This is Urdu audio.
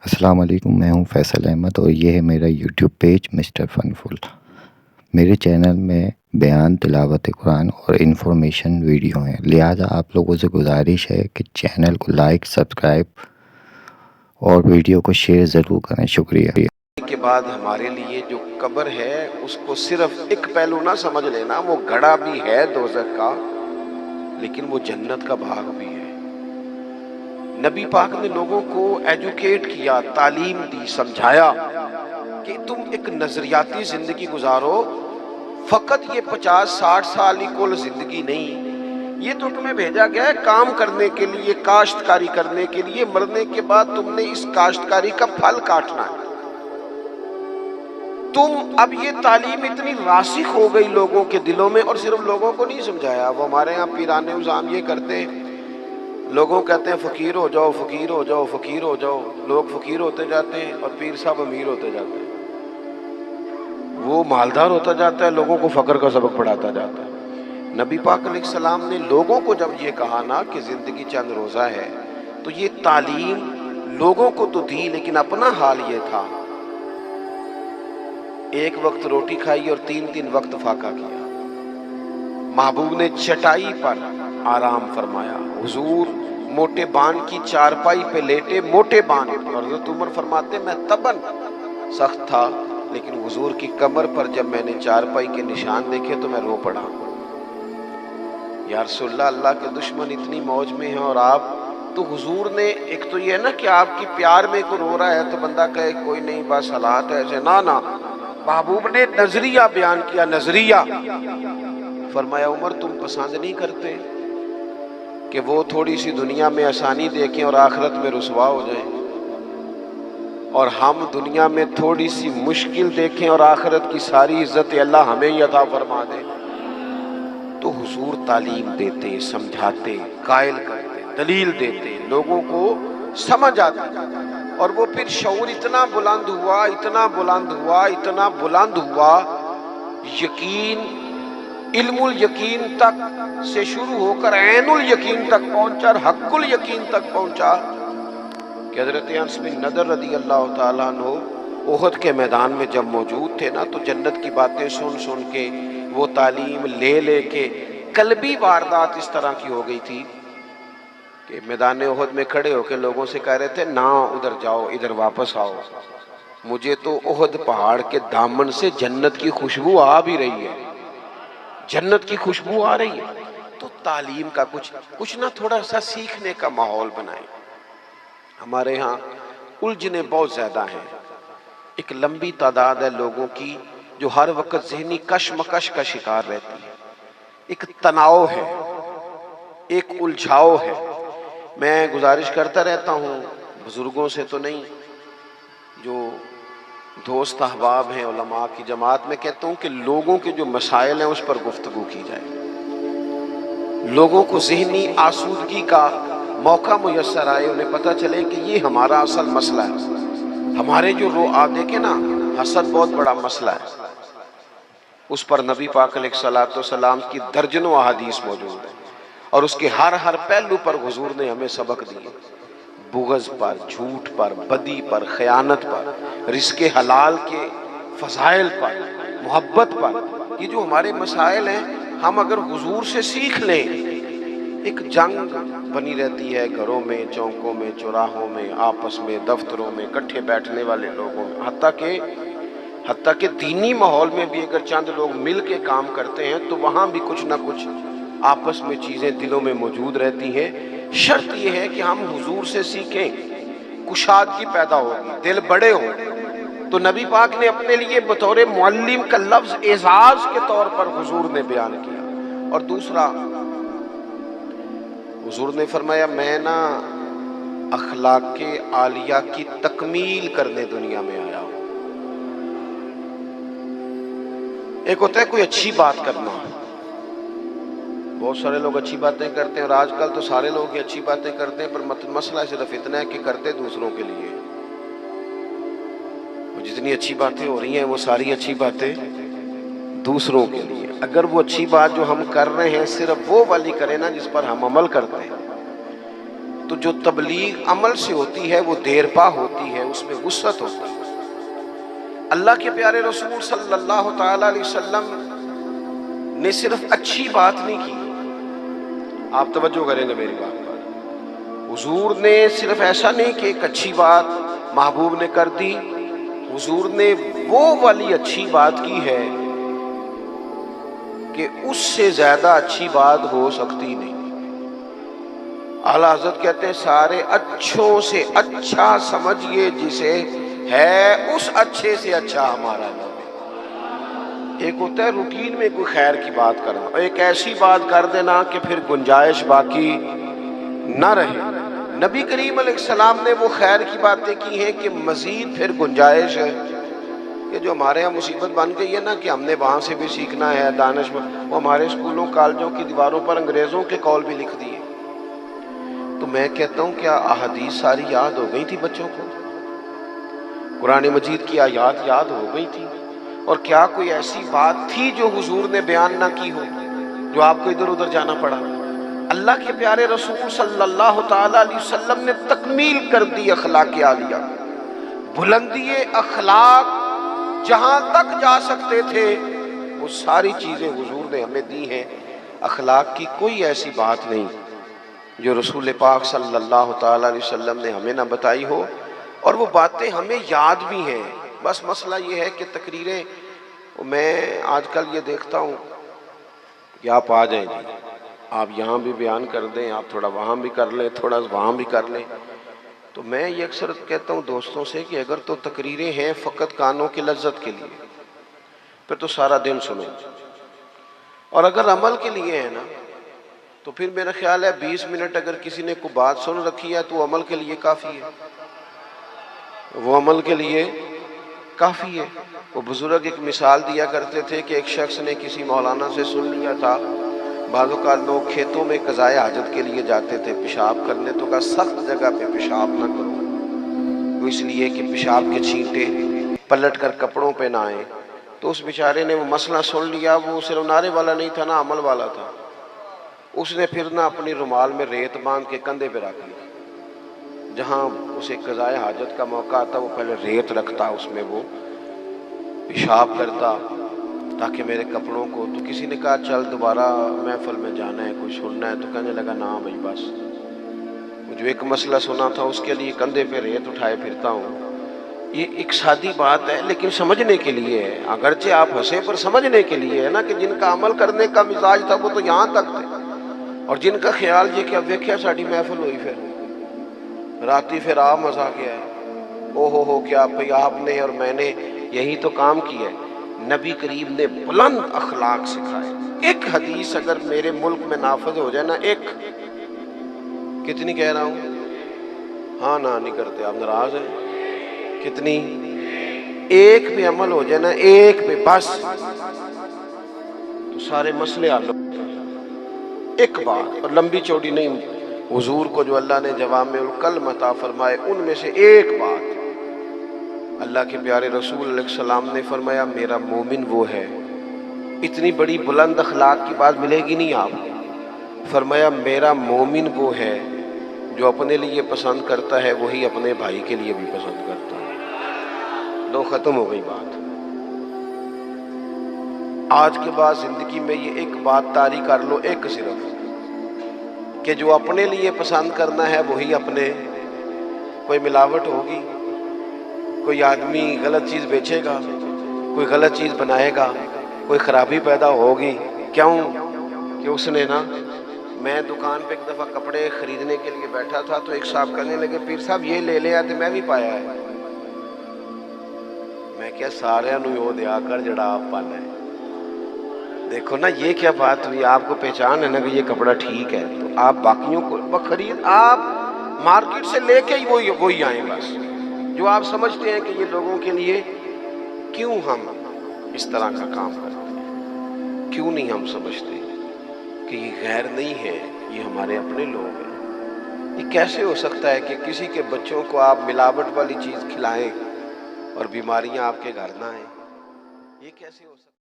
السلام علیکم، میں ہوں فیصل احمد اور یہ ہے میرا یوٹیوب پیج مسٹر فن فل۔ میرے چینل میں بیان، تلاوت قرآن اور انفارمیشن ویڈیو ہیں، لہٰذا آپ لوگوں سے گزارش ہے کہ چینل کو لائک، سبسکرائب اور ویڈیو کو شیئر ضرور کریں۔ شکریہ۔ کے بعد ہمارے لیے جو قبر ہے اس کو صرف ایک پہلو نہ سمجھ لینا، وہ گڑھا بھی ہے دوزخ کا لیکن وہ جنت کا باغ بھی ہے۔ نبی پاک نے لوگوں کو ایجوکیٹ کیا، تعلیم دی، سمجھایا کہ تم ایک نظریاتی زندگی گزارو، فقط یہ 50-60 سال ہی کل زندگی نہیں، یہ تو تمہیں بھیجا گیا ہے کام کرنے کے لیے، کاشتکاری کرنے کے لیے، مرنے کے بعد تم نے اس کاشتکاری کا پھل کاٹنا ہے۔ اب یہ تعلیم اتنی راسخ ہو گئی لوگوں کے دلوں میں، اور صرف لوگوں کو نہیں سمجھایا، وہ ہمارے ہاں پیرانے نظام یہ کرتے ہیں، لوگوں کہتے ہیں فقیر ہو جاؤ، فقیر ہو جاؤ، فقیر ہو جاؤ، لوگ فقیر ہوتے جاتے ہیں اور پیر صاحب امیر ہوتے جاتے ہیں، وہ مالدار ہوتا جاتا ہے، لوگوں کو فقر کا سبق پڑھاتا جاتا ہے۔ نبی پاک علیہ السلام نے لوگوں کو جب یہ کہا نا کہ زندگی چند روزہ ہے، تو یہ تعلیم لوگوں کو تو دی، لیکن اپنا حال یہ تھا، ایک وقت روٹی کھائی اور 3 وقت فاقہ کیا۔ محبوب نے چٹائی پر آرام فرمایا، حضور موٹے بان کی چارپائی پہ لیٹے، موٹے بان، اور حضرت عمر فرماتے میں تبن سخت تھا، لیکن حضور کی کمر پر جب میں نے چارپائی کے نشان دیکھے تو میں رو پڑا۔ یا رسول اللہ، اللہ کے دشمن اتنی موج میں ہیں اور آپ تو حضور نے، ایک تو یہ ہے نا کہ آپ کی پیار میں کوئی رو رہا ہے تو بندہ کہے کوئی نہیں بس حالات ہے ایسے، نہ محبوب نے نظریہ بیان کیا، نظریہ فرمایا عمر تم پسند نہیں کرتے کہ وہ تھوڑی سی دنیا میں آسانی دیکھیں اور آخرت میں رسوا ہو جائیں، اور ہم دنیا میں تھوڑی سی مشکل دیکھیں اور آخرت کی ساری عزت اللہ ہمیں ہی عطا فرما دے؟ تو حضور تعلیم دیتے، سمجھاتے، قائل کرتے، دلیل دیتے، لوگوں کو سمجھ آتی، اور وہ پھر شعور اتنا بلند ہوا، اتنا بلند ہوا، اتنا بلند ہوا، یقین، علم الیقین تک سے شروع ہو کر عین الیقین تک پہنچا اور حق الیقین تک پہنچا کہ حضرت انس بن نضر رضی اللہ تعالیٰ عنہ احد کے میدان میں جب موجود تھے نا، تو جنت کی باتیں سن سن کے، وہ تعلیم لے لے کے، قلبی واردات اس طرح کی ہو گئی تھی کہ میدان احد میں کھڑے ہو کے لوگوں سے کہہ رہے تھے نہ ادھر جاؤ، ادھر واپس آؤ، مجھے تو احد پہاڑ کے دامن سے جنت کی خوشبو آ بھی رہی ہے، جنت کی خوشبو آ رہی ہے۔ تو تعلیم کا کچھ نہ تھوڑا سا سیکھنے کا ماحول بنائیں۔ ہمارے ہاں الجھنیں بہت زیادہ ہیں، ایک لمبی تعداد ہے لوگوں کی جو ہر وقت ذہنی کشمکش کا شکار رہتی ہے، ایک تناؤ ہے، ایک الجھاؤ ہے۔ میں گزارش کرتا رہتا ہوں بزرگوں سے تو نہیں، جو دوست احباب ہیں علماء کی جماعت میں، کہتا ہوں کہ لوگوں کے جو مسائل ہیں اس پر گفتگو کی جائے، لوگوں کو ذہنی آسودگی کا موقع میسر آئے، انہیں پتہ چلے کہ یہ ہمارا اصل مسئلہ ہے۔ ہمارے جو دیکھیں نا، حسد بہت بڑا مسئلہ ہے، اس پر نبی پاک علیہ السلام کی درجنوں احادیث موجود ہیں، اور اس کے ہر پہلو پر حضور نے ہمیں سبق دیے، بغض پر، جھوٹ پر، بدی پر، خیانت پر، رزق حلال کے فضائل پر، محبت پر، یہ جو ہمارے مسائل ہیں، ہم اگر حضور سے سیکھ لیں، ایک جنگ بنی رہتی ہے گھروں میں، چوکوں میں، چوراہوں میں، آپس میں، دفتروں میں، اکٹھے بیٹھنے والے لوگوں میں، حتیٰ کہ دینی ماحول میں بھی اگر چند لوگ مل کے کام کرتے ہیں تو وہاں بھی کچھ نہ کچھ آپس میں چیزیں دلوں میں موجود رہتی ہیں۔ شرط یہ ہے کہ ہم حضور سے سیکھیں، کشادگی پیدا ہوگی، دل بڑے ہوں۔ تو نبی پاک نے اپنے لیے بطور معلم کا لفظ اعزاز کے طور پر حضور نے بیان کیا، اور دوسرا حضور نے فرمایا میں نا اخلاق عالیہ کی تکمیل کرنے دنیا میں آیا ہوں۔ ایک ہوتا ہے کوئی اچھی بات کرنا، بہت سارے لوگ اچھی باتیں کرتے ہیں، اور آج کل تو سارے لوگ ہی اچھی باتیں کرتے ہیں، پر مسئلہ صرف اتنا ہے کہ کرتے دوسروں کے لیے۔ جتنی اچھی باتیں ہو رہی ہیں وہ ساری اچھی باتیں دوسروں کے لیے۔ اگر وہ اچھی بات جو ہم کر رہے ہیں صرف وہ والی کریں نا جس پر ہم عمل کرتے ہیں، تو جو تبلیغ عمل سے ہوتی ہے وہ دیرپا ہوتی ہے، اس میں وسعت ہوتی ہے۔ اللہ کے پیارے رسول صلی اللہ تعالیٰ علیہ وسلم نے صرف اچھی بات نہیں کی، آپ توجہ کریں گے میری بات پر، حضور نے صرف ایسا نہیں کہ ایک اچھی بات محبوب نے کر دی، حضور نے وہ والی اچھی بات کی ہے کہ اس سے زیادہ اچھی بات ہو سکتی نہیں۔ اعلیٰ حضرت کہتے ہیں سارے اچھوں سے اچھا سمجھیے جسے ہے اس اچھے سے اچھا ہمارا نبی۔ ایک ہوتا ہے روٹین میں کوئی خیر کی بات کرنا، اور ایک ایسی بات کر دینا کہ پھر گنجائش باقی نہ رہے۔ نبی کریم علیہ السلام نے وہ خیر کی باتیں کی ہیں کہ مزید پھر گنجائش ہے۔ یہ جو ہمارے یہاں مصیبت بن گئی ہے نا کہ ہم نے وہاں سے بھی سیکھنا ہے دانش، وہ ہمارے اسکولوں کالجوں کی دیواروں پر انگریزوں کے قول بھی لکھ دیے۔ تو میں کہتا ہوں کیا احادیث ساری یاد ہو گئی تھی بچوں کو؟ قرآن مجید کی آیات یاد ہو گئی تھی؟ اور کیا کوئی ایسی بات تھی جو حضور نے بیان نہ کی ہو، جو آپ کو ادھر ادھر جانا پڑا؟ اللہ کے پیارے رسول صلی اللہ تعالیٰ علیہ وسلم نے تکمیل کر دی اخلاق عالیہ، بلندی اخلاق جہاں تک جا سکتے تھے وہ ساری چیزیں حضور نے ہمیں دی ہیں۔ اخلاق کی کوئی ایسی بات نہیں جو رسول پاک صلی اللہ تعالیٰ علیہ وسلم نے ہمیں نہ بتائی ہو، اور وہ باتیں ہمیں یاد بھی ہیں۔ بس مسئلہ یہ ہے کہ تقریریں، میں آج کل یہ دیکھتا ہوں کہ آپ آ جائیں جی، آپ یہاں بھی بیان کر دیں، آپ تھوڑا وہاں بھی کر لیں، تھوڑا وہاں بھی کر لیں۔ تو میں یہ اکثر کہتا ہوں دوستوں سے کہ اگر تو تقریریں ہیں فقط کانوں کی لذت کے لیے، پھر تو سارا دن سنیں، اور اگر عمل کے لیے ہے نا تو پھر میرا خیال ہے 20 منٹ اگر کسی نے کوئی بات سن رکھی ہے تو عمل کے لیے کافی ہے، وہ عمل کے لیے کافی ہے۔ وہ بزرگ ایک مثال دیا کرتے تھے کہ ایک شخص نے کسی مولانا سے سن لیا تھا، بعض اوقات لوگ کھیتوں میں قضائے حاجت کے لیے جاتے تھے پیشاب کرنے، تو کہا سخت جگہ پہ پیشاب نہ کرو، وہ اس لیے کہ پیشاب کے چھینٹے پلٹ کر کپڑوں پہ نہ آئیں۔ تو اس بیچارے نے وہ مسئلہ سن لیا، وہ صرف نعرے والا نہیں تھا نا، عمل والا تھا۔ اس نے پھر نہ اپنی رومال میں ریت باندھ کے کندھے پہ رکھ لی، جہاں اسے قضائے حاجت کا موقع آتا وہ پہلے ریت رکھتا، اس میں وہ پیشاب کرتا تاکہ میرے کپڑوں کو۔ تو کسی نے کہا چل دوبارہ محفل میں جانا ہے، کوئی سننا ہے، تو کہنے لگا نا بھائی بس، وہ جو ایک مسئلہ سنا تھا اس کے لیے کندھے پہ ریت اٹھائے پھرتا ہوں۔ یہ ایک سادی بات ہے لیکن سمجھنے کے لیے ہے، اگرچہ آپ ہنسے پر سمجھنے کے لیے ہے نا، کہ جن کا عمل کرنے کا مزاج تھا وہ تو یہاں تک تھے، اور جن کا خیال یہ کہ اب دیکھیا ساڑی محفل ہوئی پھر راتی پھر آپ مزہ کیا ہے، او ہو کیا بھئی آپ نے اور میں نے یہی تو کام کیا ہے۔ نبی کریم نے بلند اخلاق سکھائے۔ ایک حدیث اگر میرے ملک میں نافذ ہو جائے نا، ایک، کتنی کہہ رہا ہوں؟ ہاں نہ نہیں کرتے آپ، ناراض ہیں؟ کتنی؟ ایک پہ عمل ہو جائے نا، ایک پہ بس، تو سارے مسئلے حل ہو جائیں۔ ایک بات، اور لمبی چوڑی نہیں، حضور کو جو اللہ نے جوامع الکلم عطا فرمائے ان میں سے ایک بات، اللہ کے پیارے رسول علیہ السلام نے فرمایا میرا مومن وہ ہے۔ اتنی بڑی بلند اخلاق کی بات ملے گی نہیں آپ کو۔ فرمایا میرا مومن وہ ہے جو اپنے لیے پسند کرتا ہے وہی اپنے بھائی کے لیے بھی پسند کرتا ہے۔ لو ختم ہو گئی بات۔ آج کے بعد زندگی میں یہ ایک بات طاری کر لو، ایک صرف، کہ جو اپنے لیے پسند کرنا ہے وہی اپنے، کوئی ملاوٹ ہوگی، کوئی آدمی غلط چیز بیچے گا، کوئی غلط چیز بنائے گا، کوئی خرابی پیدا ہوگی، کیوں کہ اس نے نا، میں دکان پہ ایک دفعہ کپڑے خریدنے کے لیے بیٹھا تھا تو ایک صاحب کہنے لگے پیر صاحب یہ لے لے آتے، میں بھی پایا ہے۔ میں کیا سارے نو یو دیا کر جڑا آپ پانا ہے۔ دیکھو نا یہ کیا بات ہوئی، آپ کو پہچان ہے نا کہ یہ کپڑا ٹھیک ہے، تو آپ باقیوں کو بخرید، آپ مارکیٹ سے لے کے ہی وہی آئیں بس، جو آپ سمجھتے ہیں کہ یہ لوگوں کے لیے۔ کیوں ہم اس طرح کا کام کرتے ہیں؟ کیوں نہیں ہم سمجھتے کہ یہ غیر نہیں ہے، یہ ہمارے اپنے لوگ ہیں؟ یہ کیسے ہو سکتا ہے کہ کسی کے بچوں کو آپ ملاوٹ والی چیز کھلائیں اور بیماریاں آپ کے گھر نہ آئیں؟ یہ کیسے ہو سکتا ہے؟